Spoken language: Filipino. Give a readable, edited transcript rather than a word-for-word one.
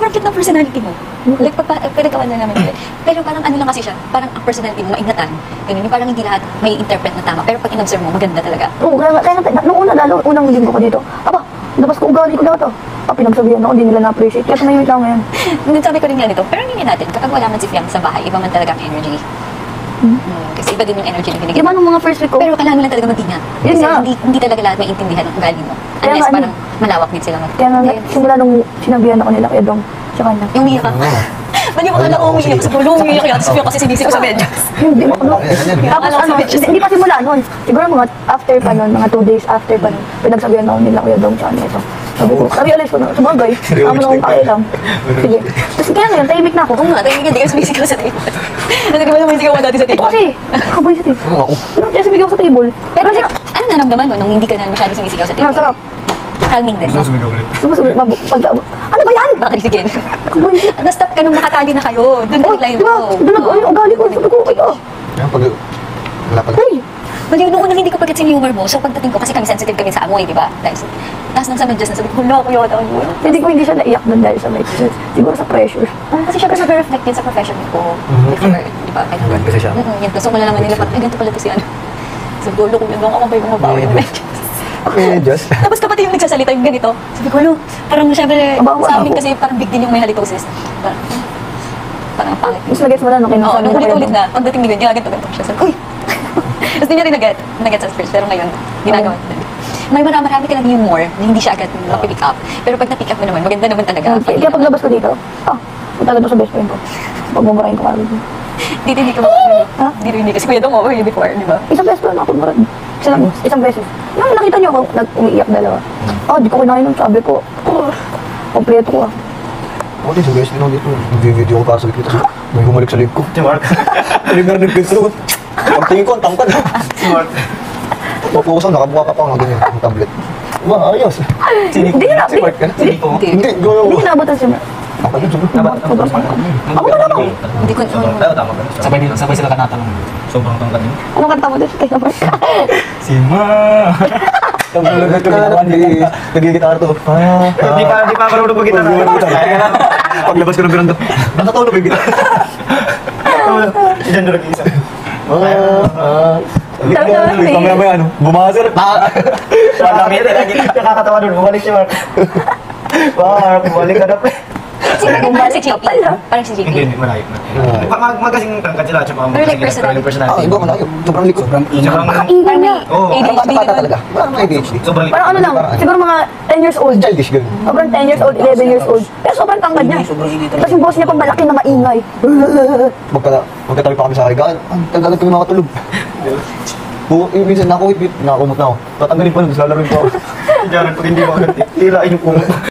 sobrang cute ng personality mo. Like, pinagawa na namin yun. Pero parang ano lang kasi siya, parang ang personality mo, maingatan. Ganun, yung parang hindi lahat may interpret na tama. Pero pag in-observe mo, maganda talaga. Oo, kaya nung una, lalo, unang linggo ko dito, aba, labas ko ugali ko na ito. Pinagsabihan ako, hindi nila na-appreciate. Kaya tumahimik lang ngayon. Nung sabi ko rin yan ito, pero hindi natin, kapag wala man si Fiang sa bahay, iba man talaga ang energy. Kasi iba din yung energy na binigay. Diba nung mga first week ko? Pero kailangan mo lang talaga mag-ingat. Yun Kasi nga. hindi talaga lahat may intindihan ng ugali mo. Kaya Unless nga, parang malawak din sila Kaya nga, simula nung sinabihan ako nila kay Dong, sa kanya. yung umiyak ka. Mali mo kala ko umiyak sa gulo, umiyak yan. Tapos kasi sinisi ko sa medyas. Hindi mo ano. Tapos ano, hindi pa simula nun. Siguro mga after pa nun, mga 2 days after pa nun, pinagsabihan ako nila Kuya Dong sa kanya ito. Sabi ko, realize ko na, sabagay, tama na akong pakialam. Sige. Tapos kaya ngayon, tahimik na ako. Oo nga, tayo hindi ka sumisigaw sa table. Ano ka ba naman sigaw mo dati sa table? Kasi, kaboy sa table. Kaya sumigaw sa table. Pero ano naramdaman mo nung hindi ka na masyado sumisigaw sa table? Masarap. Calming din. Sumigaw ulit. Sumasagot, ano ba yan? Bakit sige? Kaboy. Na-stop ka nung nakatali na kayo. Doon ka naglayo Diba? mo. Doon ako, ugali ko. Sabi ko, ay, Kaya pag wala pala. ay. Mali, noong unang hindi ko pagkat yung humor mo, so pagdating ko, kasi kami sensitive kami sa amoy, di ba? Tapos nang sa medyas na sabi ko, hala, kuya, wala ko. Hindi siya naiyak nun dahil sa medicine. Siguro sa pressure. Kasi syempre mag-reflect din sa profession ko. Before, di ba? Ganun kasi siya. Yan, gusto ko na naman nila, ay, ganito pala to si ano. So, gulo ko yun, ako ba yung mabawi ng medyas. Okay, Diyos. Tapos kapatid yung nagsasalita yung ganito. Sabi ko, ano, parang syempre, Abawa sa amin ako. kasi parang big din yung may halitosis. Parang pangit. Mas nag-gets mo na nung Oo, kinasabi nung ko kayo. ulit-ulit na, pagdating ni Gwen, ganito siya. Sabi, uy! Tapos hindi niya rin nag-get sa first, pero ngayon, ginagawa niya. May marami ka lang humor na hindi siya agad mapipick up. Pero pag na-pick up mo naman, maganda naman talaga. Kaya paglabas ko dito, punta na to sa best friend ko. Pagmumurahin ko kagad. Dito hindi ka Ha? Dito hindi kasi kuya daw mo before, di ba? Isang best friend ako, marami. Isang beses. Nung nakita niyo ako, nag-umiiyak dalawa. Di ko kinain nun, sabi ko, kompleto ko ah. Ako din, sa guys din ako dito. Nag-video ko para sa likita. May bumalik sa live ko. Si Mark. Narinig ko ito. Ang tingin ko, ang tangkad. Si Mark. Mapukusan, nakabuka ka pa nga ganyan. Ang tablet. Ba, ayos. Hindi na, Si Mark ka? Hindi, gawin hindi mo. nabutan siya. Ako din, sobrang. Ako wala ako. Hindi ko, Tama ka. Sabay sila kanatanong. Sobrang tangkad din. Anong kanta mo din? Kaya naman. Si Ma! Nagigitara to. Di pa marunong mag-gitara. Paglabas ko ng veranda. Nakatulog yung gitara. Diyan na nag-iisa. Mamaya ano, bumasir. Marami yan lagi. Nakakatawa doon. Bumalik si Mark. Mark, bumalik ka na pa. parang si JP. Parang si JP. Hindi, malayo na. Magasing tangkad sila. Tsaka Pero like personality. Ah, iba malayo. Sobrang likod. Sobrang Kaingay niya. Oo. Parang ADHD bata din. talaga. Parang may ADHD. Sobrang Parang ano lang, siguro mga 10 years old. Childish ganun. Sobrang 10 years old, 11 years old. Pero sobrang tangkad niya. Tapos yung boss niya pang malaki na maingay. Magkatabi pa kami sa higaan. Ang tagal kami makatulog. Minsan nakakumot na ako. Tatanggalin pa nun, tapos lalaroin pa ako. Diyan, pag hindi mo agad, tirain yung kumot.